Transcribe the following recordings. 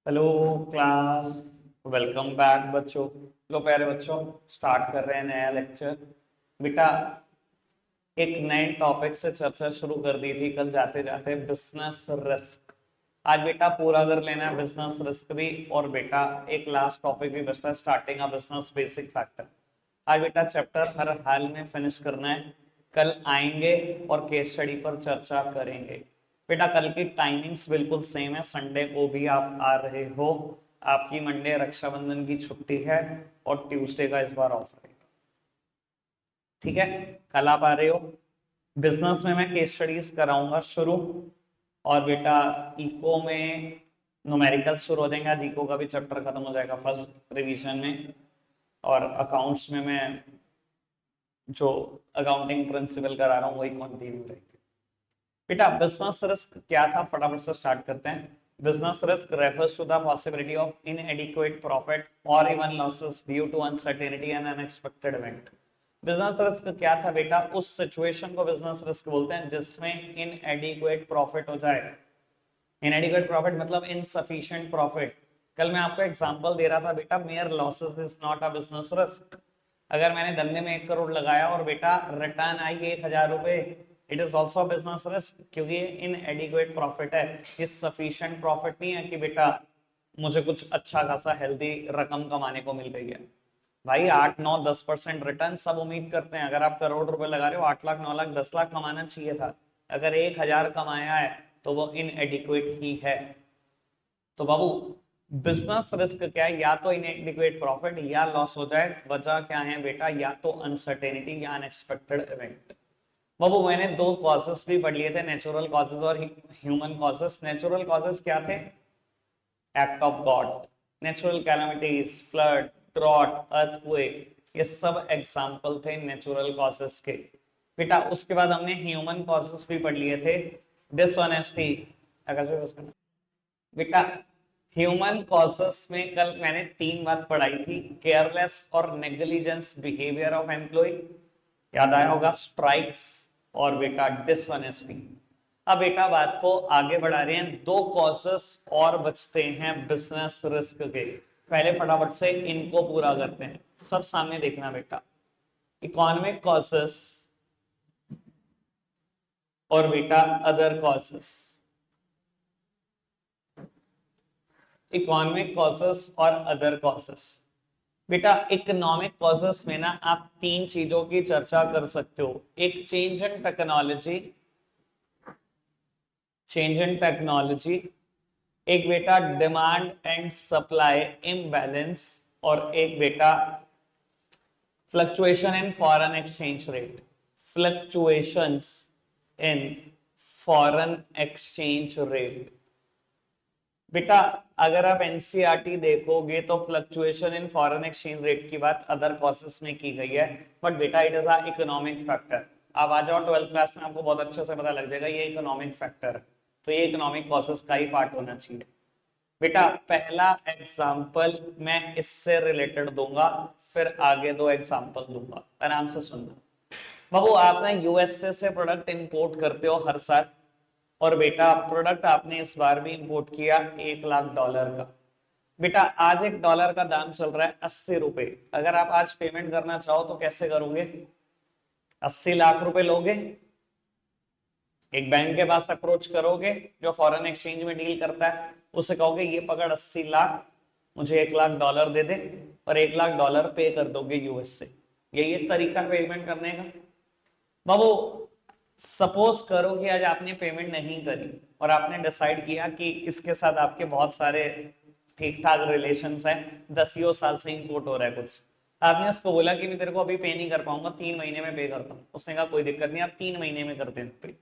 Hello class. Welcome back बच्चों। लो प्यारे बच्चों, स्टार्ट कर रहे हैं नया लेक्चर। बेटा, एक नए टॉपिक से चर्चा शुरू कर दी थी कल जाते जाते, बिजनेस रिस्क। आज बेटा पूरा कर लेना है बिजनेस रिस्क भी, और बेटा एक लास्ट टॉपिक भी बचता है, starting of business basic factor. आज बेटा चैप्टर हर हाल में फिनिश करना है। कल आएंगे और केस स्टडी पर चर्चा करेंगे। बेटा कल की टाइमिंग्स बिल्कुल सेम है, संडे को भी आप आ रहे हो। आपकी मंडे रक्षाबंधन की छुट्टी है और ट्यूसडे का इस बार ऑफ रहेगा। ठीक है, कल आप आ रहे हो। बिजनेस में मैं केस स्टडीज कराऊंगा शुरू। और बेटा इको में न्यूमेरिकल्स शुरू हो जाएंगे। आज इको का भी चैप्टर खत्म हो जाएगा फर्स्ट रिवीजन में। और अकाउंट्स में मैं जो अकाउंटिंग प्रिंसिपल करा रहा हूँ वही कंटिन्यू रहेगी। बेटा बिजनेस रिस्क क्या था, फटाफट से स्टार्ट करते हैं। Business risk refers to the possibility of inadequate profit और even losses due to uncertainty and unexpected event. Business risk क्या था बेटा, उस सिचुएशन को बिजनेस रिस्क बोलते हैं जिसमें इनएडिक्वेट प्रॉफिट हो जाए। इनएडिक्वेट प्रॉफिट मतलब इनसफिशिएंट प्रॉफिट। कल मैं आपको एग्जांपल दे रहा था बेटा, mayor losses is not a business risk. अगर मैंने धंधे में 1 करोड़ लगाया और बेटा रिटर्न आई 1,000 रुपए, it is also business risk, क्योंकि ये इनएडिक्वेट प्रॉफिट है। ये सफिशिएंट प्रॉफिट नहीं है कि बेटा मुझे कुछ अच्छा खासा हेल्दी रकम कमाने को मिल गई है। भाई 8 9 10% रिटर्न सब उम्मीद करते हैं। अगर आप करोड़ रुपए लगा रहे हो, 8 लाख 9 लाख 10 लाख कमाना चाहिए था। अगर 1,000 कमाया है तो वो इनएडिक्वेट ही है। तो बाबू बिजनेस रिस्क क्या है, या तो इनएडिक्वेट प्रॉफिट या लॉस हो जाए। वजह क्या है बेटा, या तो अनसर्टेनिटी या अनएक्सपेक्टेड इवेंट। बाबू मैंने दो कॉजेस भी पढ़ लिए थे, नेचुरल कॉजेस और ह्यूमन कॉजेस। नेचुरल कॉजेस क्या थे, act of god, natural calamities, flood, drought, earthquake, ये सब एग्जाम्पल थे नेचुरल कॉजेस के। बेटा उसके बाद हमने ह्यूमन कॉजेस भी पढ़ लिए थे। डिसऑनेस्टी, अगर बेटा ह्यूमन कॉजेस में कल मैंने 3 बात पढ़ाई थी, केयरलेस और नेग्लिजेंस बिहेवियर ऑफ एम्प्लॉय, याद आया होगा, स्ट्राइक्स और बेटा डिसऑनेस्टी। अब बेटा बात को आगे बढ़ा रहे हैं, दो कॉजेस और बचते हैं बिजनेस रिस्क के। पहले फटाफट से इनको पूरा करते हैं, सब सामने देखना बेटा। इकोनॉमिक कॉजेस और बेटा अदर कॉजेस। इकोनॉमिक कॉजेस और अदर कॉजेस। बेटा इकोनॉमिक कॉजेस में ना आप 3 चीजों की चर्चा कर सकते हो। एक change in technology, change in technology, एक बेटा डिमांड एंड सप्लाई इम्बैलेंस, और एक बेटा fluctuation in foreign exchange rate. Fluctuations in foreign exchange rate. बेटा अगर आप एनसीईआरटी देखोगे तो fluctuation in foreign exchange rate की बात अदर कॉसेस में की गई है, बट बेटा it is a economic factor. आप आ जाओ 12th क्लास में, आपको बहुत अच्छे से पता लग जाएगा ये इकोनॉमिक फैक्टर है, तो ये इकोनॉमिक कॉसेस का ही पार्ट होना चाहिए। बेटा पहला एग्जाम्पल मैं इससे रिलेटेड दूंगा, फिर आगे 2 एग्जाम्पल दूंगा, आराम से सुनना। बाबू आप ना यूएसए से प्रोडक्ट इंपोर्ट करते हो हर साल, और बेटा प्रोडक्ट आपने इस बार भी इंपोर्ट किया $1,00,000 का। बेटा आज $1 का दाम चल रहा है 80 रुपए। अगर आप आज पेमेंट करना चाहो तो कैसे करोगे, 80 लाख रुपए लोगे, एक बैंक के पास अप्रोच करोगे जो फॉरेन एक्सचेंज में डील करता है, उसे कहोगे ये पकड़ 80 लाख, मुझे $1,00,000 दे दे, और $1,00,000 पे कर दोगे यूएस से। यही एक तरीका पेमेंट करने का। बाबू सपोज करो कि आज आपने पेमेंट नहीं करी और आपने डिसाइड किया कि इसके साथ आपके बहुत सारे ठीक ठाक रिलेशंस हैं, 10 साल से इंपोर्ट हो रहा है कुछ। आपने उसको बोला कि मैं तेरे को अभी पे नहीं कर पाऊंगा, 3 महीने में पे करता हूँ। उसने कहा कोई दिक्कत नहीं, आप 3 महीने में कर देते पे।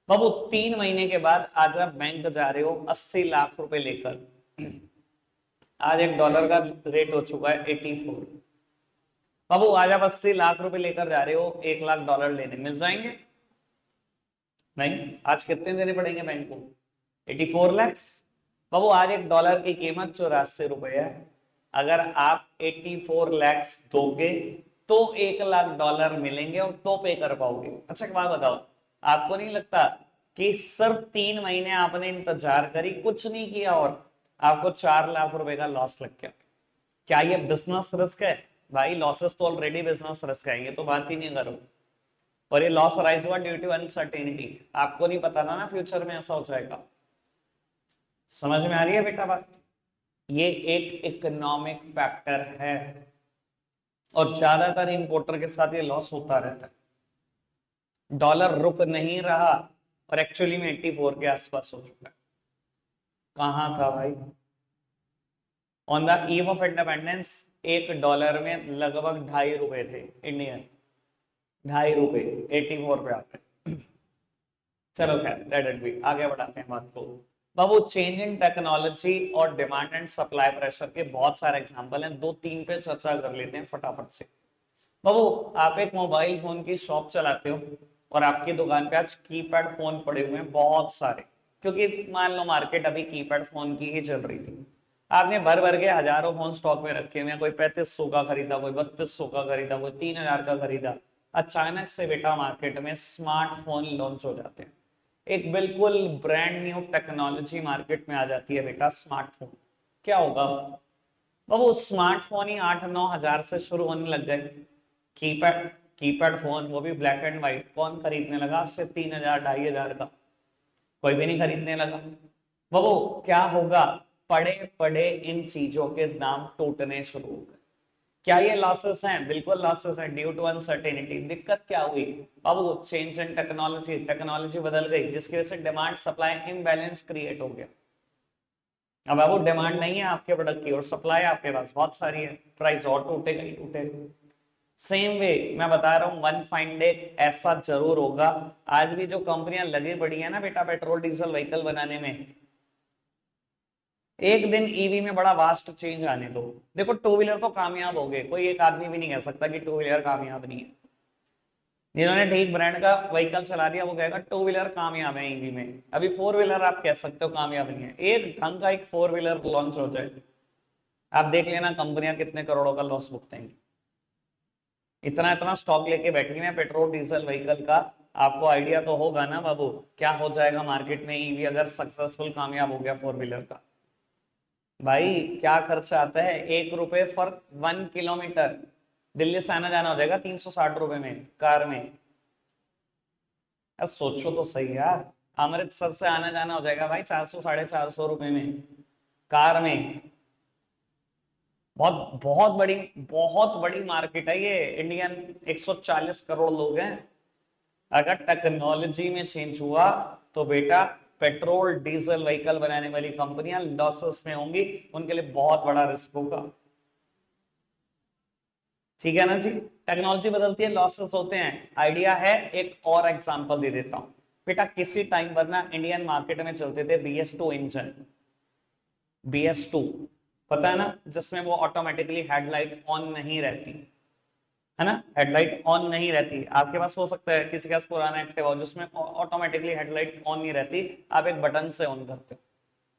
बाबू 3 महीने के बाद आज आप बैंक जा रहे हो 80 लाख रुपए लेकर। आज $1 का रेट हो चुका है 84। बाबू आज आप 80 लाख रुपए लेकर जा रहे हो $1,00,000 लेने, मिल जाएंगे? नहीं, आज कितने देने पड़ेंगे बैंक को, 84 लाख। बाबू आज $1 की कीमत 84 रुपए है। अगर आप 84 लाख दोगे तो $1,00,000 मिलेंगे और तो पे कर पाओगे। अच्छा एक बात बताओ, आपको नहीं लगता कि सिर्फ 3 महीने आपने इंतजार करी, कुछ नहीं किया, और आपको 4 लाख रुपए का लॉस लग गया, क्या ये बिजनेस रिस्क है? भाई लॉसेस तो ऑलरेडी बिजनेस रिस्क है, ये तो बात ही नहीं करो। और ये लॉस अराइज हुआ ड्यू टू अनसर्टेनिटी, आपको नहीं पता था ना फ्यूचर में ऐसा हो जाएगा। समझ में आ रही है बेटा बात? ये एक इकोनॉमिक फैक्टर है और ज्यादातर इंपोर्टर के साथ ये लॉस होता रहता है। डॉलर रुक नहीं रहा और एक्चुअली में 84 के आसपास हो चुका है। कहां था भाई? On the eve of independence $1 में लगभग ₹2.5 थे इंडियन, ₹2.5 84 पे आते। चलो खैर लेट इट बी, आगे बढ़ाते हैं बात को। बाबू चेंज इन टेक्नोलॉजी और डिमांड एंड सप्लाई प्रेशर के बहुत सारे एग्जांपल हैं, 2-3 पे चर्चा कर लेते हैं फटाफट से। बाबू आप एक मोबाइल फोन की शॉप चलाते हो और आपकी दुकान पे आज कीपैड फोन पड़े हुए हैं बहुत सारे, क्योंकि मान लो मार्केट अभी कीपैड फोन की ही चल रही थी। आपने भर भर के हजारों फोन स्टॉक में रखे हुए हैं, कोई 3500 का खरीदा, कोई 3200 का खरीदा, कोई 3000 का खरीदा। अचानक से बेटा मार्केट में स्मार्टफोन लॉन्च हो जाते हैं, एक बिल्कुल ब्रांड न्यू टेक्नोलॉजी मार्केट में आ जाती है बेटा, स्मार्टफोन। क्या होगा बाबू? स्मार्टफोन ही 8-9 हजार से शुरू होने लग गए। कीपैड कीपैड फोन, वो भी ब्लैक एंड व्हाइट, कौन खरीदने लगा उससे 3000 2,500 का? कोई भी नहीं खरीदने लगा। बाबू क्या होगा? पड़े पड़े इन चीजों के दाम टूटने शुरू हो गए। क्या ये लॉसेस हैं? बिल्कुल लॉसेस हैं ड्यू टू अनसर्टेनिटी। दिक्कत क्या हुई बाबू? चेंज इन टेक्नोलॉजी, टेक्नोलॉजी बदल गई जिसकी वजह से डिमांड सप्लाई इम्बैलेंस क्रिएट हो गया। अब बाबू डिमांड नहीं है आपके प्रोडक्ट की और सप्लाई आपके पास बहुत सारी है, प्राइस और टूटेगा ही टूटेगा। सेम वे मैं बता रहा हूं, वन फाइन डे ऐसा जरूर होगा। आज भी जो कंपनियां लगी पड़ी है ना बेटा पेट्रोल डीजल व्हीकल बनाने में, एक दिन ईवी में बड़ा वास्ट चेंज आने दो। देखो टू व्हीलर तो कामयाब हो गए, कोई एक आदमी भी नहीं कह सकता कि टू व्हीलर कामयाब नहीं है। जिन्होंने ठीक ब्रांड का व्हीकल चला दिया वो कहेगा टू व्हीलर कामयाब है ईवी में। अभी फोर व्हीलर आप कह सकते हो कामयाब नहीं है। एक ढंग का एक फोर व्हीलर लॉन्च हो जाए, आप देख लेना कंपनियां कितने करोड़ों का लॉस भुगतेंगी। इतना इतना स्टॉक लेके बैठी है पेट्रोल डीजल व्हीकल का। आपको आइडिया तो होगा ना बाबू क्या हो जाएगा मार्केट में ईवी अगर सक्सेसफुल कामयाब हो गया फोर व्हीलर का। भाई क्या खर्चा आता है? ₹1 फॉर 1 किलोमीटर। दिल्ली से आना जाना हो जाएगा ₹360 में कार में। यार सोचो तो सही यार, अमृतसर से आना जाना हो जाएगा भाई 400-450 रुपए में कार में। बहुत बड़ी मार्केट है ये। इंडियन 140 करोड़ लोग हैं। अगर टेक्नोलॉजी में चेंज हुआ तो बेटा पेट्रोल डीजल व्हीकल बनाने वाली कंपनियां लॉसेस में होंगी, उनके लिए बहुत बड़ा रिस्क होगा। ठीक है ना जी? टेक्नोलॉजी बदलती है, लॉसेस होते हैं। आइडिया है, एक और एग्जांपल दे देता हूं बेटा। किसी टाइम पर ना इंडियन मार्केट में चलते थे BS2 इंजन। BS2 पता है ना, जिसमें वो ऑटोमेटिकली हेडलाइट ऑन नहीं रहती है ना। हेडलाइट ऑन नहीं रहती, आपके पास हो सकता है किसी के पास पुराना एक्टिवा हो जिसमें ऑटोमेटिकली हेडलाइट ऑन नहीं रहती, आप एक बटन से ऑन करते हो।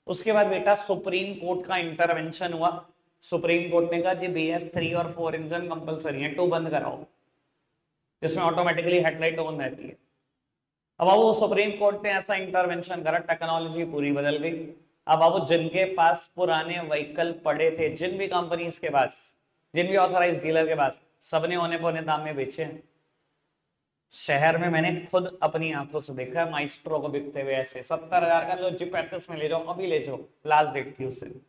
उसके बाद बेटा सुप्रीम कोर्ट का इंटरवेंशन हुआ। सुप्रीम कोर्ट ने कहा जी BS3 और 4 इंजन कंपलसरी है, 2 बंद कराओ जिसमें ऑटोमेटिकली हेडलाइट ऑन रहती है। अब वो सुप्रीम कोर्ट ने ऐसा इंटरवेंशन करा, टेक्नोलॉजी पूरी बदल गई। अब बाबू जिनके पास पुराने व्हीकल पड़े थे, जिन भी कंपनी के पास, जिन भी ऑथराइज डीलर के पास, सबने होने पौने दाम में बेचे हैं। शहर में मैंने खुद अपनी आंखों से देखा है माइस्ट्रो को बिकते हुए ऐसे 70,000 का लो जी, 35 में ले जाओ, अभी ले जाओ, लास्ट डेट थी उस दिन।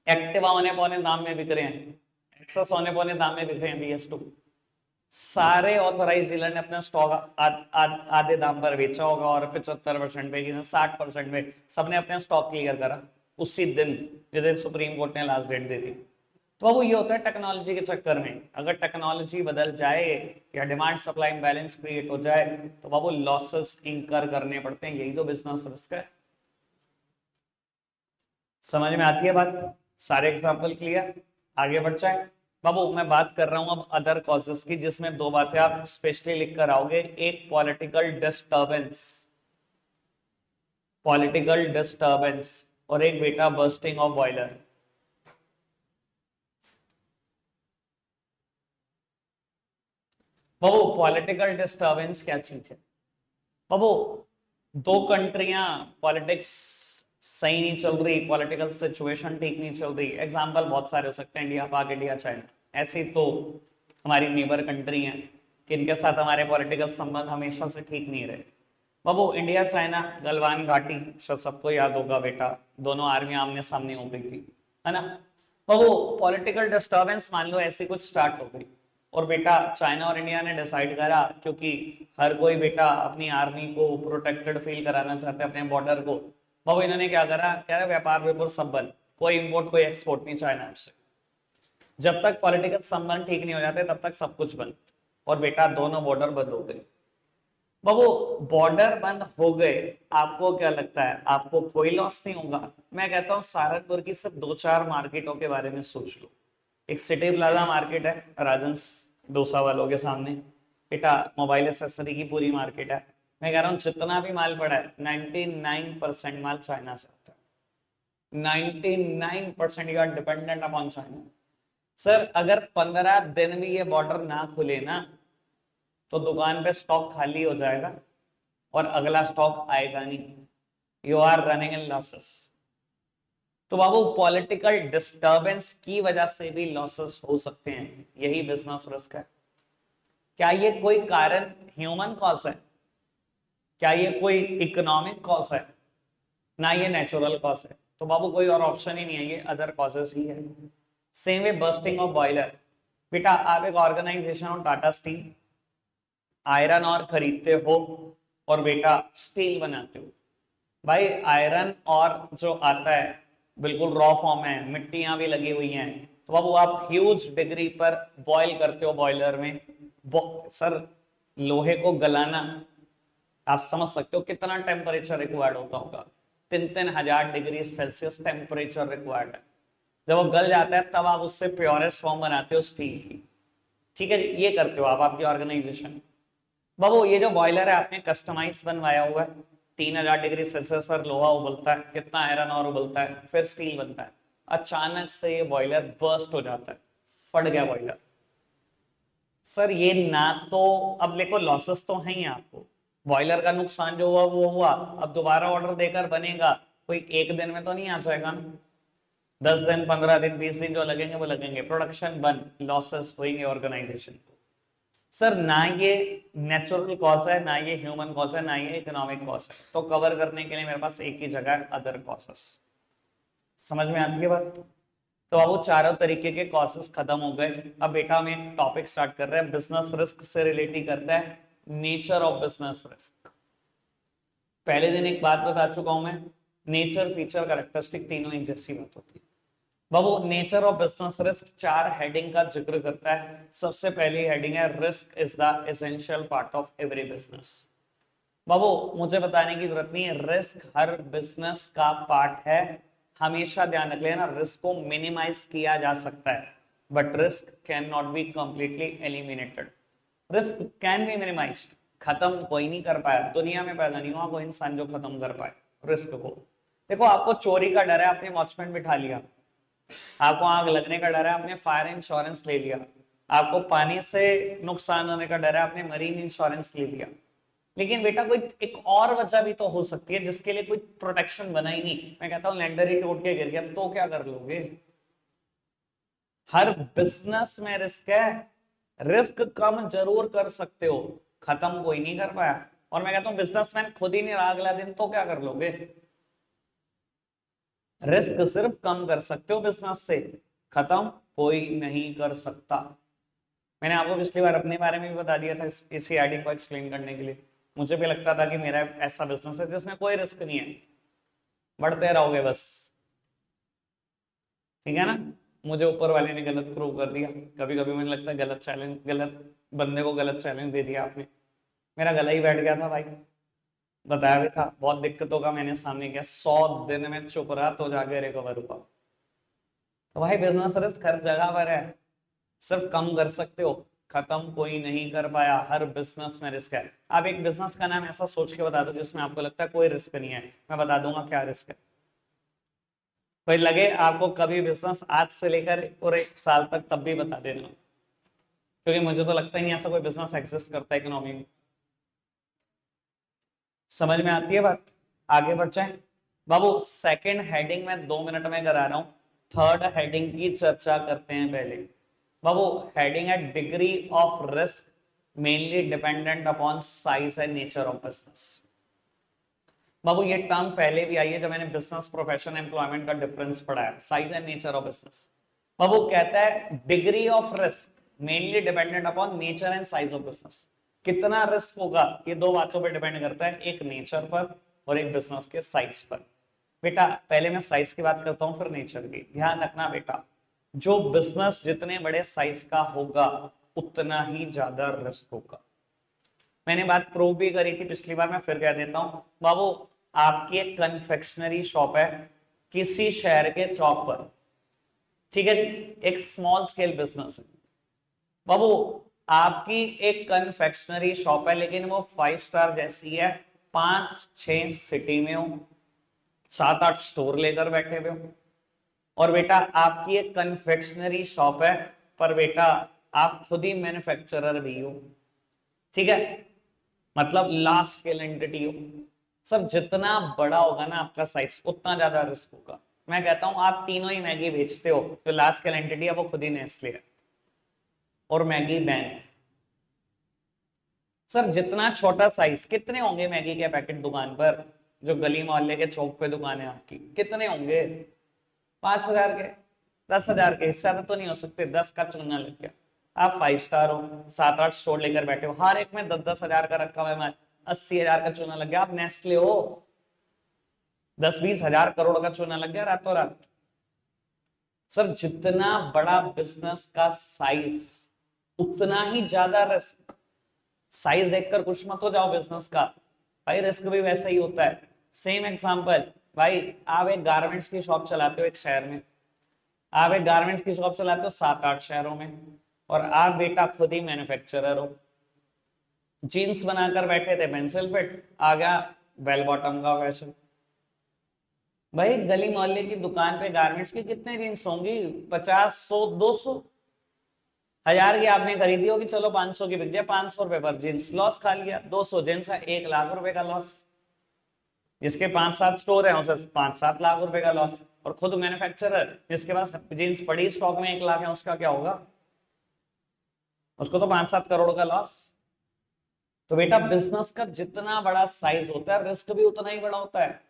एक्टिवा होने पौने दाम में बिक रहे हैं, एक्सेस होने पौने दाम में बिक रहे हैं BS2। सारे ऑथराइज डीलर ने अपना स्टॉक आधे दाम पर बेचा होगा और 75% पे, 60% में सबने अपना स्टॉक क्लियर करा उसी दिन जिस दिन सुप्रीम कोर्ट ने लास्ट डेट दे दी। तो अब ये होता है टेक्नोलॉजी के चक्कर में, अगर टेक्नोलॉजी बदल जाए या डिमांड सप्लाई बैलेंस क्रिएट हो जाए तो बाबू लॉसेस इंकर करने पड़ते हैं। यही तो बिजनेस रिस्क है। समझ में आती है बात? सारे एग्जांपल क्लियर? आगे बढ़ जाए बाबू। मैं बात कर रहा हूं अब अदर कॉजेस की, जिसमें 2 बातें आप स्पेशली लिख कर आओगे। एक पॉलिटिकल डिस्टर्बेंस, पॉलिटिकल डिस्टर्बेंस, और एक बेटा bursting of boiler. Babu political disturbance क्या चीज है? बाबू दो कंट्रियां पॉलिटिक्स सही नहीं चल रही, पॉलिटिकल सिचुएशन ठीक नहीं चल रही। एग्जाम्पल बहुत सारे हो सकते हैं, इंडिया पाक, इंडिया चाइना, ऐसी तो हमारी नेबर कंट्री हैं कि इनके साथ हमारे पॉलिटिकल संबंध हमेशा से ठीक नहीं रहे। बाबू इंडिया चाइना गलवान घाटी, शायद सबको याद होगा बेटा, दोनों आर्मी आमने सामने हो गई थी, है ना। बाबू पॉलिटिकल डिस्टर्बेंस मान लो ऐसी कुछ स्टार्ट हो गई, और बेटा चाइना और इंडिया ने डिसाइड करा, क्योंकि हर कोई बेटा अपनी आर्मी को प्रोटेक्टेड फील कराना चाहते हैं अपने बॉर्डर को। बाबू इन्होंने क्या करा, कह रहे व्यापार व्यापार सब बंद, कोई इंपोर्ट कोई एक्सपोर्ट नहीं चाइना से। जब तक पॉलिटिकल संबंध ठीक नहीं हो जाते तब तक सब कुछ बंद, और बेटा दोनों बॉर्डर बंद हो गए। बाबू बॉर्डर बंद हो गए, आपको क्या लगता है आपको कोई लॉस नहीं होगा? मैं कहता हूँ सहारनपुर की सिर्फ 2-4 मार्केटों के बारे में सोच लो। एक सिटी प्लाजा मार्केट है राजंस डोसा वालों के सामने, बेटा मोबाइल एसेसरी की पूरी मार्केट है। मैं कह रहा हूँ जितना भी माल पड़ा है 99% माल चाइना से आता है। 99% you are dependent upon China. Sir अगर 15 दिन भी ये बॉर्डर ना खुले ना, तो दुकान पे स्टॉक खाली हो जाएगा और अगला स्टॉक आएगा नहीं। You are running in losses. तो बाबू पॉलिटिकल डिस्टरबेंस की वजह से भी लॉसेस हो सकते हैं, यही बिजनेस रिस्क है। क्या ये कोई कारण ह्यूमन कॉज है? क्या ये कोई इकोनॉमिक कॉज है? ना ये नेचुरल कॉज है। तो बाबू कोई और ऑप्शन ही नहीं है, ये अदर कॉजेस ही है। Same way bursting of boiler, बेटा आप एक ऑर्गेनाइजेशन हो टाटा स्टील, आयरन और खरीदते हो और बेटा स्टील बनाते हो। भाई आयरन और जो आता है बिल्कुल रॉ फॉर्म है, मिट्टियां भी लगी हुई हैं, तो बाबू आप ह्यूज डिग्री पर बॉईल करते हो बॉयलर में। सर लोहे को गलाना, आप समझ सकते हो कितना टेम्परेचर रिक्वायर्ड होता होगा। 3-3 हजार डिग्री सेल्सियस टेम्परेचर रिक्वायर्ड है। जब वो गल जाता है तब आप उससे प्योरेस्ट फॉर्म बनाते हो स्टील की। ठीक है, ये करते हो आप आपकी ऑर्गेनाइजेशन। बाबू ये जो बॉयलर है आपने कस्टमाइज बनवाया हुआ है, 3,000 डिग्री सेल्सियस पर लोहा उबलता है, कितना आयरन और उबलता है, फिर स्टील बनता है। अचानक से ये बॉयलर बर्स्ट हो जाता है, फट गया बॉयलर। सर ये ना तो, अब देखो लॉसेस तो हैं ही आपको, बॉयलर का नुकसान जो हुआ वो हुआ, अब दोबारा ऑर्डर देकर बनेगा, कोई एक दिन में तो नहीं आ जाएगा ना। 10 दिन, 15 दिन, 20 दिन जो लगेंगे वो लगेंगे, प्रोडक्शन बंद, लॉसेस होंगे ऑर्गेनाइजेशन को। सर ना ये नेचुरल कॉज है, ना ये ह्यूमन कॉज है, ना ये इकोनॉमिक कॉज है, तो कवर करने के लिए मेरे पास एक ही जगह है, अदर कॉजेस। समझ में आती है बात? तो अब वो चारों तरीके के कॉजेस खत्म हो गए। अब बेटा हम एक टॉपिक स्टार्ट कर रहे हैं, बिजनेस रिस्क से रिलेट ही करता है, नेचर ऑफ बिजनेस रिस्क। पहले दिन एक बात बता चुका हूं मैं, नेचर, फीचर, कैरेक्टरिस्टिक तीनों एक जैसी बात होती है। बाबू nature of business risk 4 heading का जिक्र करता है। सबसे पहली हेडिंग है risk is the essential part of every business. बाबू मुझे बताने की जरूरत नहीं है, रिस्क हर बिजनेस का पार्ट है। हमेशा ध्यान रख लेना, रिस्क को मिनिमाइज किया जा सकता है, but risk can not be completely eliminated. Risk can be minimised, खत्म कोई नहीं कर पाया, दुनिया में पैदा नहीं हुआ कोई इंसान जो खत्म कर पाए रिस्क को। देखो आपको चोरी का डर है, आपने वॉचमैन बिठा लिया, आपको आग लगने का डर है, आपने फायर इंश्योरेंस ले लिया, आपको पानी से नुकसान होने का डर है, आपने मरीन इंश्योरेंस ले लिया। लेकिन बेटा कोई एक और वजह भी तो हो सकती है जिसके लिए कोई प्रोटेक्शन बना ही नहीं। मैं कहता हूं लैंडर ही टूट के गिर गया तो क्या कर लोगे? हर बिजनेस में रिस्क है, रिस्क कम जरूर कर सकते हो, खत्म कोई नहीं कर पाया। और मैं कहता हूं बिजनेसमैन खुद ही नहीं रहा अगला दिन तो क्या कर लोगे? रिस्क सिर्फ कम कर सकते हो बिजनेस से, खत्म कोई नहीं कर सकता। मैंने आपको पिछली बार अपने बारे में भी बता दिया था इसी आईडी को एक्सप्लेन करने के लिए। मुझे भी लगता था कि मेरा ऐसा बिजनेस है जिसमें कोई रिस्क नहीं है, बढ़ते रहोगे बस, ठीक है ना। मुझे ऊपर वाले ने गलत प्रूव कर दिया। कभी कभी मुझे लगता है गलत चैलेंज, गलत बंदे को गलत चैलेंज दे दिया आपने। मेरा गला ही बैठ गया था भाई, बताया भी था, बहुत दिक्कतों का मैंने सामने किया, 100 दिन में चुप रहा तो जाके रिकवर हुआ। तो भाई बिजनेस रिस्क हर जगह पर है, सिर्फ कम कर सकते हो, खत्म कोई नहीं कर पाया। हर बिजनेस में रिस्क है। आप एक बिजनेस का नाम ऐसा सोच के बता दो जिसमें आपको लगता है कोई रिस्क नहीं है, मैं बता दूंगा क्या रिस्क है। कोई लगे आपको कभी बिजनेस आज से लेकर और 1 साल तक, तब भी बता देना, क्योंकि मुझे तो लगता ही नहीं ऐसा कोई बिजनेस एग्जिस्ट करता है इकोनॉमी में। समझ में आती है बात? आगे बढ़ जाए। बाबू सेकंड हेडिंग में 2 मिनट में करा रहा हूं, थर्ड हेडिंग की चर्चा करते हैं पहले। बाबू हेडिंग है degree of risk mainly dependent upon size and nature of business. बाबू ये टर्म पहले भी आई है जब मैंने बिजनेस प्रोफेशन एम्प्लॉयमेंट का डिफरेंस पढ़ाया, size and nature of business. बाबू कहता है degree of risk mainly dependent upon nature and size of business. कितना रिस्क होगा ये दो बातों पर डिपेंड करता है, एक नेचर पर और एक बिजनेस के साइज पर। बेटा पहले मैं साइज की बात करता हूं फिर नेचर की। ध्यान रखना बेटा, जो बिजनेस जितने बड़े साइज का होगा उतना ही ज्यादा रिस्क होगा। मैंने बात प्रूव भी करी थी पिछली बार, मैं फिर कह देता हूं। बाबू आपकी एक कन्फेक्शनरी शॉप है किसी शहर के चौक पर, ठीक है जी, एक स्मॉल स्केल बिजनेस है। बाबू आपकी एक कन्फेक्शनरी शॉप है लेकिन वो 5 स्टार जैसी है, 5-6 सिटी में हो, 7-8 स्टोर लेकर बैठे हुए हो। और बेटा आपकी एक कन्फेक्शनरी शॉप है पर बेटा आप खुद ही मैन्युफैक्चरर भी हो, ठीक है, मतलब लार्ज स्केल एंटिटी हो। सर जितना बड़ा होगा ना आपका साइज उतना ज्यादा रिस्क होगा। मैं कहता हूं आप तीनों ही मैगी बेचते हो, जो लार्ज स्केल एंटिटी है वो खुद ही नेस्ले है और मैगी बैन। सर जितना छोटा साइज, कितने होंगे मैगी के पैकेट दुकान पर, जो गली मोहल्ले के चौक पे दुकान है आपकी, कितने होंगे? 5,000 के, 10,000 के, इससे ज्यादा तो नहीं हो सकते। 10 का चूना लग गया। आप 5 स्टार हो, 7-8 स्टोर लेकर बैठे हो, हर एक में 10-10 हजार का रखा हुआ है, 80,000 का चूना लग गया। आप नेस्ले हो, 10-20 हजार करोड़ का चूना लग गया रातों रात। सर जितना बड़ा बिजनेस का साइज उतना ही ज्यादा रिस्क। साइज देखकर कुछ मत हो जाओ बिजनेस का, भाई रिस्क भी वैसा ही होता है। सेम एग्जांपल, भाई आप एक गारमेंट्स की शॉप चलाते हो एक शहर में, आप एक गारमेंट्स की शॉप चलाते हो 7-8 शहरों में, और आप बेटा खुद ही मैन्युफैक्चरर हो। जीन्स बनाकर बैठे थे पेंसिल फिट, आ गया बेल बॉटम का फैशन। भाई गली मोहल्ले की दुकान पे गारमेंट्स की कितने जीन्स होंगी? 50, 100, 200, 1000 की आपने खरीदी होगी, चलो 500 की बिक जाए, 500 रुपए पर जींस, लॉस खा लिया। 200 जींस है, 1 लाख रुपए का लॉस। जिसके 5-7 स्टोर है उसे 5-7 लाख रुपए का लॉस, और खुद मैन्युफैक्चरर जिसके पास जींस पड़ी स्टॉक में 1 लाख है, उसका क्या होगा? उसको तो 5-7 करोड़ का लॉस। तो बेटा बिजनेस का जितना बड़ा साइज होता है रिस्क भी उतना ही बड़ा होता है।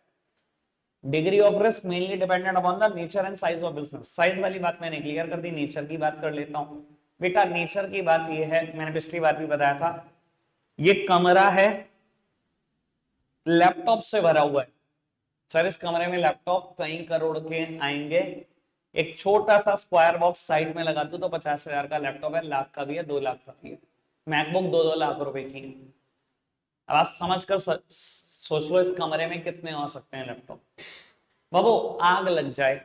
Degree of risk mainly dependent upon the nature and size of business. Size वाली बात मैंने क्लियर कर दी, नेचर की बात कर लेता हूं। बेटा नेचर की बात यह है, मैंने पिछली बार भी बताया था, ये कमरा है लैपटॉप से भरा हुआ है। सर इस कमरे में लैपटॉप कई करोड़ के आएंगे, एक छोटा सा स्क्वायर बॉक्स साइड में लगा दूं तो 50,000 का लैपटॉप है, लाख का भी है, 2 लाख का भी है। मैकबुक 2-2 लाख रुपए की है। अब आप समझ कर सोच लो इस कमरे में कितने हो सकते हैं लैपटॉप। बाबू आग लग जाए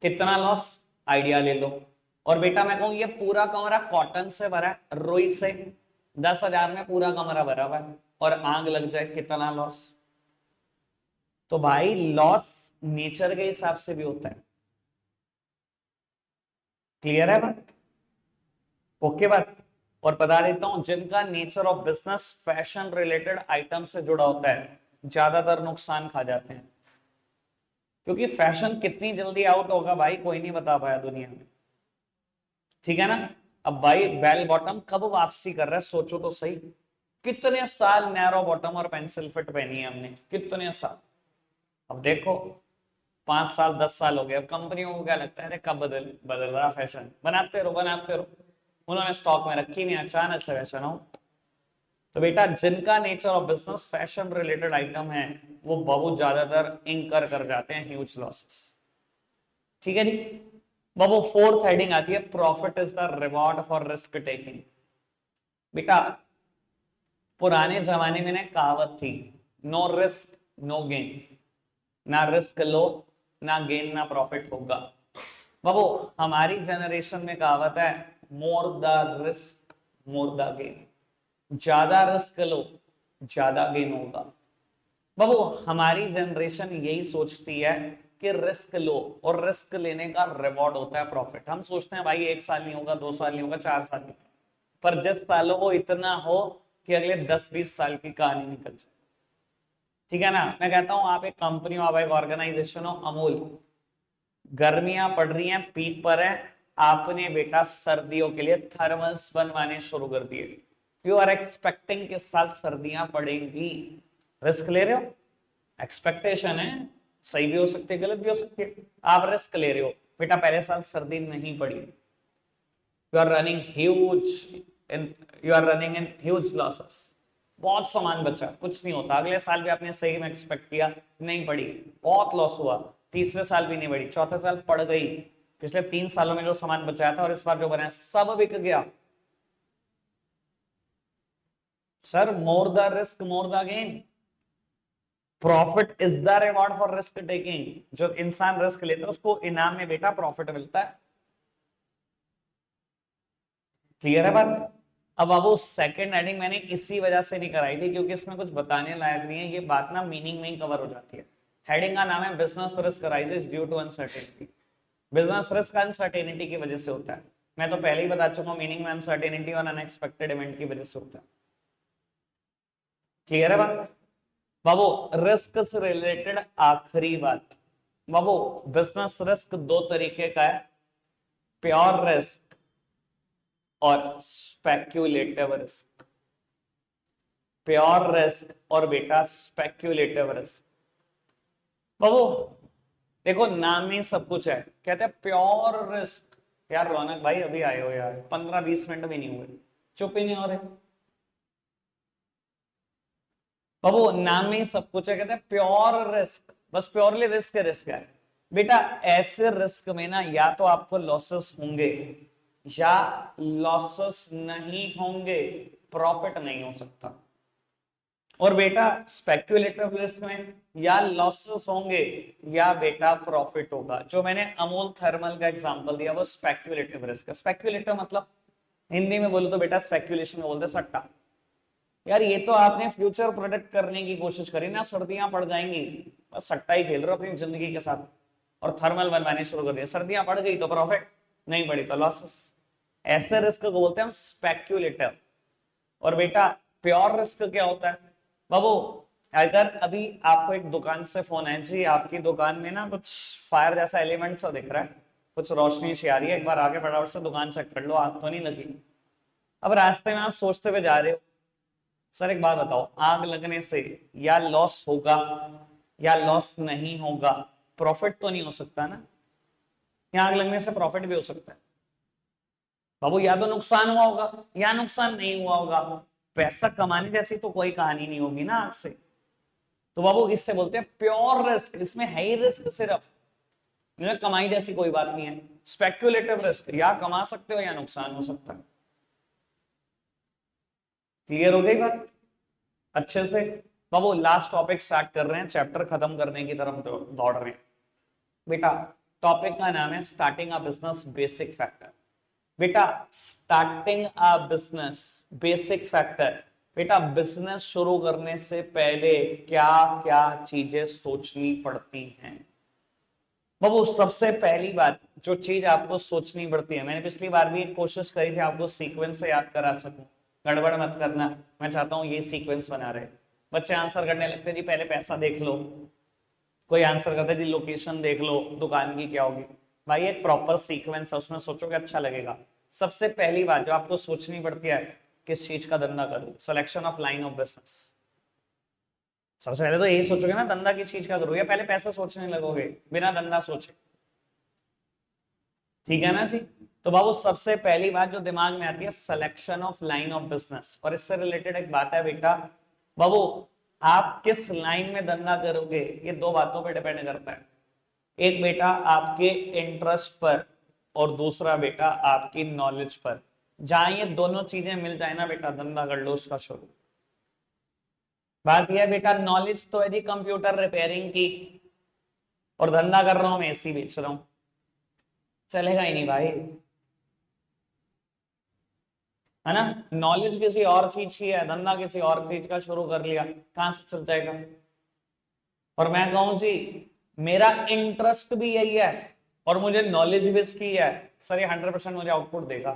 कितना लॉस, आइडिया ले लो। और बेटा मैं कहूं ये पूरा कमरा कॉटन से भरा है, रुई से, 10,000 में पूरा कमरा भरा हुआ है, और आग लग जाए कितना लॉस। तो भाई लॉस नेचर के हिसाब से भी होता है। क्लियर है बात? ओके बात। और बता देता हूं जिनका nature of business fashion related item से जुड़ा होता है ज्यादातर नुकसान खा जाते हैं, क्योंकि फैशन कितनी जल्दी आउट होगा भाई कोई नहीं बता पाया दुनिया में, ठीक है ना। अब भाई बेल बॉटम कब वापसी कर रहा है सोचो तो सही। कितने साल नैरो बॉटम और पेंसिल फिट पहनी है हमने, कितने साल। अब देखो 5 साल 10 साल हो गए, अब कंपनियों को क्या लगता है अरे कब बदल बदल रहा फैशन, बनाते रहो बनाते रहो, उन्होंने स्टॉक में रखी नहीं, अचानक से फैशन हो। तो बेटा जिनका nature of business fashion related item है वो बहुत ज्यादातर इंकर कर जाते हैं ह्यूज लॉसेस, ठीक है जी। बाबू फोर्थ हेडिंग आती है profit is the reward for risk taking. बेटा पुराने जमाने में ना कहावत थी, नो रिस्क नो गेन, ना रिस्क लो ना गेन ना प्रॉफिट होगा। बाबू हमारी जनरेशन में कहावत है more the risk more the gain, ज्यादा रिस्क लो ज्यादा गेन होगा। बाबू हमारी जनरेशन यही सोचती है कि रिस्क लो और रिस्क लेने का रिवॉर्ड होता है प्रॉफिट। हम सोचते हैं भाई 1 साल नहीं होगा, 2 साल नहीं होगा, 4 साल नहीं होगा, पर जिस सालों वो इतना हो कि अगले 10-20 साल की कहानी निकल जाए। ठीक है ना। मैं कहता हूं आप एक कंपनी हो, आप एक ऑर्गेनाइजेशन हो, अमूल, गर्मियां पड़ रही हैं, पीक पर है, आपने बेटा सर्दियों के लिए थर्मल्स बनवाने शुरू कर दिए। यू आर एक्सपेक्टिंग कि साल सर्दियां पड़ेंगी, रिस्क ले रहे हो, एक्सपेक्टेशन है, सही भी हो सकती है, गलत भी हो सकती है, आप रिस्क ले रहे हो। बेटा पहले साल सर्दी नहीं पड़ी, you are running huge you are running in huge losses, बहुत सामान बचा, कुछ नहीं होता। अगले साल भी आपने सही में एक्सपेक्ट किया, नहीं पड़ी, बहुत लॉस हुआ। तीसरे साल भी नहीं पड़ी, चौथे साल पड़ गई। पिछले 3 सालों में जो सामान बचाया था और इस बार जो बनाया सब बिक गया। Sir more the risk more the gain, profit is the reward for risk taking. जो इंसान रिस्क लेता है उसको इनाम में बेटा प्रॉफिट मिलता है। क्लियर है बात। अब बाबू सेकंड हेडिंग मैंने इसी वजह से नहीं कराई थी क्योंकि इसमें कुछ बताने लायक नहीं है, ये बात ना मीनिंग में ही कवर हो जाती है। हेडिंग का नाम है business risk rises due to uncertainty. Business risk uncertainty की वजह से होता है। मैं तो पहले ही बता चुका हूं, मीनिंग में अनसर्टेनिटी और अनएक्सपेक्टेड इवेंट की वजह से होता है। क्लियर है बात। बाबू रिस्क से रिलेटेड आखिरी बात, बाबू बिजनेस रिस्क दो तरीके का है, प्योर रिस्क और स्पेक्यूलेटिव रिस्क। प्योर रिस्क और बेटा स्पेक्यूलेटिव रिस्क। बाबू देखो नाम में सब कुछ है, कहते हैं प्योर रिस्क। यार रौनक भाई अभी आए हो यार, 15-20 मिनट भी नहीं हुए, चुप ही नहीं हो रहे। बाबू नाम में ही सब कुछ है, कहते हैं प्योर रिस्क, बस प्योरली रिस्क है बेटा। ऐसे रिस्क में ना या तो आपको लॉसेस होंगे या लॉसेस नहीं होंगे, प्रॉफिट नहीं हो सकता। और बेटा स्पेक्युलेटिव रिस्क में या लॉसेस होंगे या बेटा प्रॉफिट होगा। जो मैंने अमूल थर्मल का एग्जांपल दिया वो स्पेक्युलेटिव रिस्क है। स्पेक्युलेटिव मतलब हिंदी में बोलो तो बेटा स्पेक्युलेशन बोलते हैं, सट्टा। यार ये तो आपने फ्यूचर प्रोडिक्ट करने की कोशिश करी ना, सर्दियां पड़ जाएंगी, बस सट्टा ही खेल रहे हो अपनी जिंदगी के साथ और थर्मल बनवाने शुरू कर दिया। सर्दियां पड़ गई तो प्रॉफिट, नहीं पड़ी तो लॉसेस। ऐसे रिस्क को बोलते हैं हम स्पेक्युलेटिव। और बेटा प्योर रिस्क क्या होता है बाबू, अगर अभी आपको एक दुकान से फोन है जी, आपकी दुकान में ना कुछ फायर जैसा एलिमेंट सा दिख रहा है, कुछ रोशनी सी आ रही है, एक बार आगे फटाफट से दुकान चेक कर लो, आग तो नहीं लगी। अब रास्ते में आप सोचते हुए जा रहे हो, सर एक बात बताओ, आग लगने से या लॉस होगा या लॉस नहीं होगा, प्रॉफिट तो नहीं हो सकता ना। या आग लगने से प्रॉफिट भी हो सकता है बाबू, या तो नुकसान हुआ होगा या नुकसान नहीं हुआ होगा। पैसा कमाने जैसी तो कोई कहानी नहीं होगी ना आग से। तो बाबू इससे बोलते हैं प्योर रिस्क, इसमें है ही रिस्क सिर्फ, इसमें कमाई जैसी कोई बात नहीं है। स्पेक्युलेटिव रिस्क, या कमा सकते हो या नुकसान हो सकता है। क्लियर हो गई बात अच्छे से। बाबू लास्ट टॉपिक स्टार्ट कर रहे हैं, चैप्टर खत्म करने की तरफ दौड़ रहे हैं बेटा। टॉपिक का नाम है starting a business basic factor. बेटा starting a business basic factor, बेटा बिजनेस शुरू करने से पहले क्या क्या चीजें सोचनी पड़ती हैं। बाबू सबसे पहली बात जो चीज आपको सोचनी पड़ती है, मैंने पिछली बार भी एक कोशिश करी थी आपको सीक्वेंस से याद करा सकूं, गड़बड़ मत करना। मैं चाहता हूं ये सीक्वेंस बना रहे बच्चे आंसर करने लगते जी, पहले पैसा देख लो, कोई आंसर करता जी लोकेशन देख लो दुकान की क्या होगी। भाई एक प्रॉपर सीक्वेंस है, उसमें सोचोगे अच्छा लगेगा। सबसे पहली बात जो आपको सोचनी पड़ती है, किस चीज का धंधा करूं, selection of line of business. सबसे पहले तो यही सोचोगे ना धंधा किस चीज का करूं, या पहले पैसा सोचने लगोगे बिना धंधा सोचे। ठीक है ना जी। तो बाबू सबसे पहली बात जो दिमाग में आती है selection of line of business. और इससे रिलेटेड एक बात है बेटा, बाबू आप किस लाइन में धंधा करोगे ये दो बातों पर डिपेंड करता है। एक बेटा आपके इंटरेस्ट पर और दूसरा बेटा आपकी नॉलेज पर। जहां ये दोनों चीजें मिल जाए ना बेटा, धंधा कर लो उसका शुरू। बात यह है बेटा, नॉलेज तो है जी कंप्यूटर रिपेयरिंग की, और धंधा कर रहा हूं मैं एसी बेच रहा हूं, चलेगा ही नहीं भाई, है ना। नॉलेज किसी और चीज की है, धंधा किसी और चीज का शुरू कर लिया, कहां से चल जाएगा। और मैं कहूं जी मेरा इंटरेस्ट भी यही है और मुझे नॉलेज भी इसकी है, सर ये 100% मुझे आउटपुट देगा।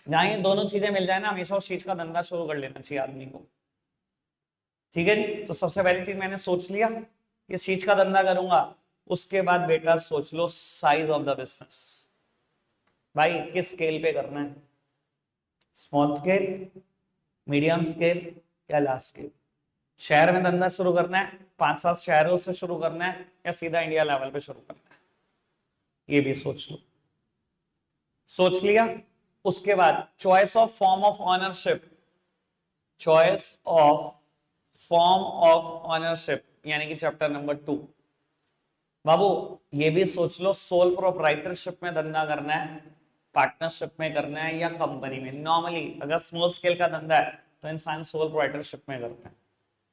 जहां ये दोनों चीजें मिल जाए ना, हमेशा उस चीज का धंधा शुरू कर लेना चाहिए आदमी को। ठीक है जी। तो सबसे पहली चीज मैंने सोच लिया किस चीज का धंधा करूंगा, उसके बाद बेटा सोच लो साइज ऑफ द बिजनेस, भाई किस स्केल पे करना है, स्मॉल स्केल, मीडियम स्केल या लार्ज स्केल। शहर में धंधा शुरू करना है, 5-7 शहरों से शुरू करना है, या सीधा इंडिया लेवल पे शुरू करना है, ये भी सोच लो। सोच लिया, उसके बाद choice of form of ownership, choice of form of ownership यानी कि चैप्टर नंबर 2। बाबू ये भी सोच लो सोल प्रोप्राइटरशिप में धंधा करना है, पार्टनरशिप में करना है, या कंपनी में। नॉर्मली अगर स्मॉल स्केल का धंधा है तो इंसान सोल प्रोप्राइटरशिप में करते हैं,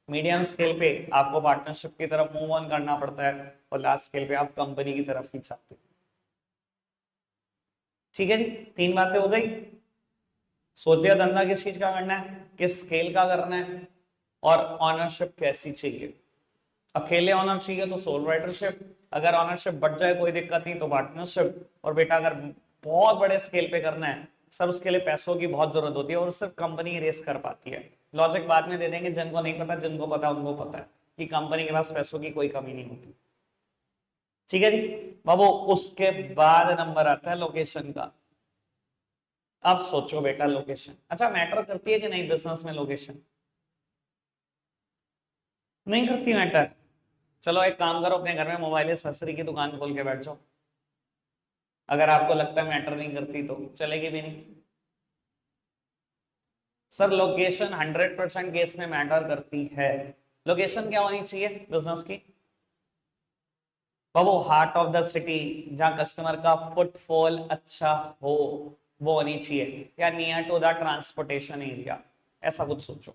मीडियम स्केल पे आपको पार्टनरशिप की तरफ मूव ऑन करना पड़ता है, और लार्ज स्केल पे आप कंपनी की तरफ ही चाहते हैं। ठीक है जी, 3 बातें हो गई। सोच लिया धंधा किस चीज का करना है, किस स्केल का करना है, और ऑनरशिप कैसी चाहिए। अकेले ऑनर चाहिए तो सोल राइटरशिप, अगर ऑनरशिप बढ़ जाए कोई दिक्कत नहीं तो पार्टनरशिप, और बेटा अगर बहुत बड़े स्केल पे करना है सर उसके लिए पैसों की बहुत जरूरत होती है और सिर्फ कंपनी रेस कर पाती है। लॉजिक बाद में दे देंगे, जिनको नहीं पता, जिनको पता उनको पता है कि कंपनी के पास पैसों की कोई कमी नहीं होती। ठीक है जी बाबू, उसके बाद नंबर आता है लोकेशन का। अब सोचो बेटा लोकेशन, अच्छा मैटर करती है कि नहीं बिजनेस में लोकेशन? नहीं करती मैटर। चलो एक काम करो, अपने घर में मोबाइल एक्सेसरी की दुकान खोल के बैठ जाओ, अगर आपको लगता है मैटर नहीं करती तो चलेगी भी नहीं। सर लोकेशन 100% केस में मैटर करती है। लोकेशन क्या होनी चाहिए बिजनेस की? बाबू हार्ट ऑफ द सिटी, जहां कस्टमर का फुटफॉल अच्छा हो वो होनी चाहिए, या near to the transportation area, ऐसा कुछ सोचो,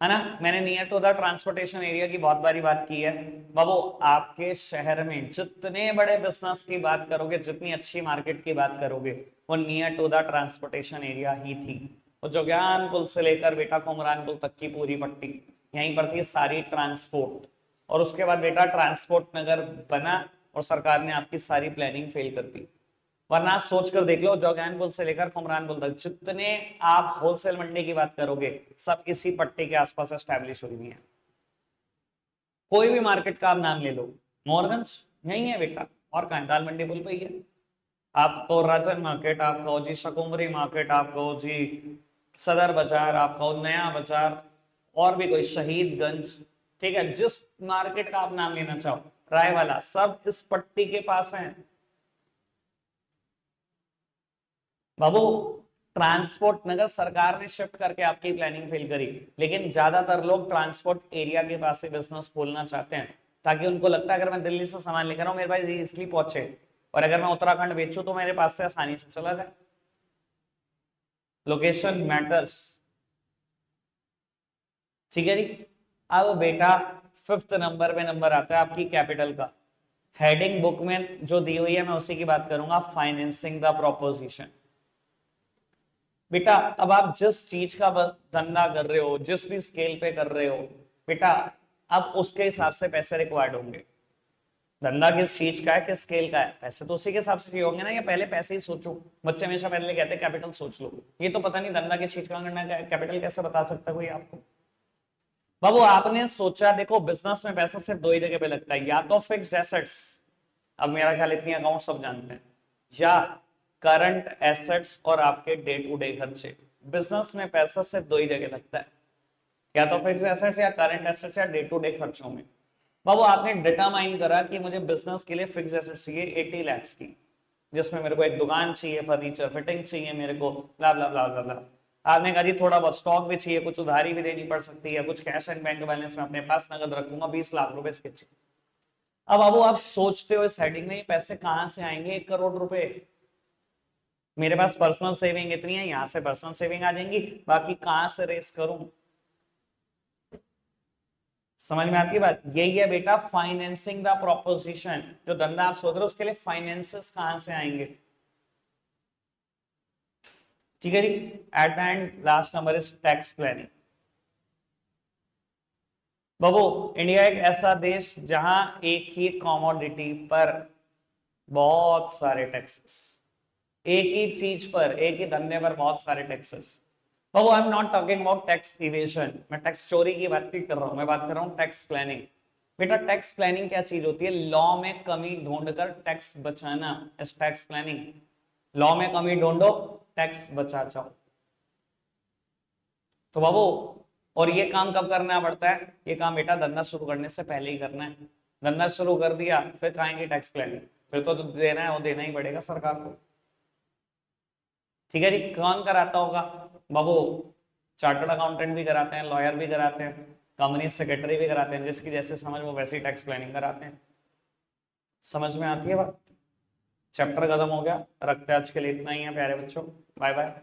है ना। मैंने near to the transportation area की बहुत बारी बात की है। बाबू आपके शहर में जितने बड़े बिजनेस की बात करोगे, जितनी अच्छी मार्केट की बात करोगे, वो near to the transportation area ही थी। वो जो ज्ञानपुर से लेकर बेटा कुमरानपुर तक की पूरी पट्टी यहीं पर थी सारी ट्रांसपोर्ट। और उसके बाद बेटा ट्रांसपोर्ट नगर बना और सरकार ने आपकी सारी प्लानिंग फेल कर दी। वरना सोच कर देख लो, जौगैनपुल से लेकर कुमरानपुल तक जितने आप होलसेल मंडी की बात करोगे सब इसी पट्टी के आसपास एस्टैब्लिश हुई है। कोई भी मार्केट का आप नाम ले लो, मोरगंज यही है बेटा, और कहां? दाल मंडी पुल पे ही है। आपको राजन मार्केट, आपको जी शकुमरी मार्केट, आपको जी सदर बाजार, आपको नया बाजार, और भी कोई शहीदगंज, ठीक है, जिस मार्केट का आप नाम लेना चाहो, राय वाला, सब इस पट्टी के पास है। बाबू ट्रांसपोर्ट नगर सरकार ने शिफ्ट करके आपकी प्लानिंग फेल करी, लेकिन ज्यादातर लोग ट्रांसपोर्ट एरिया के पास से बिजनेस खोलना चाहते हैं, ताकि उनको लगता है अगर मैं दिल्ली से सामान लेकर आऊं मेरे पास इसलिए पहुंचे, और अगर मैं उत्तराखंड बेचूं तो मेरे पास से आसानी से चला जाए। Location matters. ठीक है जी। अब बेटा 5th नंबर पे नंबर आता है आपकी कैपिटल का। हेडिंग बुक में जो दी हुई है मैं उसी की बात करूंगा, फाइनेंसिंग द प्रोपोजिशन। बेटा अब आप जिस चीज का धंधा कर रहे हो, जिस भी स्केल पे कर रहे हो बेटा, अब उसके हिसाब से पैसे रिक्वायर्ड होंगे। धंधा किस चीज का है, किस स्केल का है, पैसे तो उसी के हिसाब से चाहिए होंगे ना। या पहले पैसे ही सोचो, बच्चे हमेशा पहले कहते हैं कैपिटल सोच लो, ये तो पता नहीं धंधा किस चीज का करना है, कैपिटल कैसे बता सकता है कोई आपको? बाबू आपने सोचा, देखो बिजनेस में पैसा सिर्फ दो ही जगह पे लगता है, या तो फिक्स्ड एसेट्स, अब मेरा ख्याल इतनी अकाउंट सब जानते हैं, या करंट एसेट्स और आपके डे टू डे खर्चे। बिजनेस में पैसा सिर्फ दो ही जगह लगता है, या तो फिक्स एसेट्स या करंट एसेट्स या डे टू डे खर्चों में। बाबू आपने डिटरमाइन करा कि मुझे बिजनेस के लिए फिक्स एसेट्स चाहिए 80 लाख की, जिसमें मेरे को एक दुकान चाहिए, फर्नीचर फिटिंग चाहिए मेरे को, ब्ला ब्ला ब्ला ब्ला ब्ला। आपने कहा जी थोड़ा बहुत स्टॉक भी चाहिए, कुछ उधारी भी देनी पड़ सकती है, कुछ कैश एंड बैंक बैलेंस में अपने पास नगद रखूंगा, 20 लाख रुपए इसके चाहिए। अब बाबू आप सोचते हो इस हेडिंग में ये पैसे कहां से आएंगे? 1 करोड़ रुपए। मेरे पास पर्सनल सेविंग इतनी है, यहां से पर्सनल सेविंग आ जाएंगी, बाकी कहां से रेस करूं? समझ में आती है बात? यही है बेटा फाइनेंसिंग द प्रोपोजिशन। जो धंधा आप सोच रहे हो उसके लिए फाइनेंसेस कहां से आएंगे? ठीक है जी। At the end last number is tax planning. बाबू इंडिया एक ऐसा देश जहां एक ही कॉमोडिटी पर बहुत सारे टैक्सेस, एक ही चीज पर, एक ही धंधे पर बहुत सारे taxes. Babu I am not talking about tax evasion, मैं टैक्स चोरी की बात नहीं कर रहा हूं, मैं बात कर रहा हूं टैक्स प्लानिंग। बेटा टैक्स प्लानिंग क्या चीज होती है? लॉ में कमी ढूंढकर टैक्स बचाना इस टैक्स प्लानिंग। लॉ में कमी ढूंढो, टैक्स बचा जाओ। तो बाबू, और ये काम कब करना पड़ता है? ये काम बेटा धंधा शुरू करने से पहले ही करना है। धंधा शुरू कर दिया फिर कहेंगे टैक्स प्लानिंग, फिर तो जो देना है वो देना ही पड़ेगा सरकार को। ठीक है जी। कौन कराता होगा बाबू? चार्टर्ड अकाउंटेंट भी कराते हैं, लॉयर भी कराते हैं, कंपनी सेक्रेटरी भी कराते हैं, जिसकी जैसे समझ वो वैसी टैक्स प्लानिंग कराते हैं। समझ में आती है बात? चैप्टर खत्म हो गया, रखते हैं आज के लिए इतना ही है प्यारे बच्चों। Bye bye.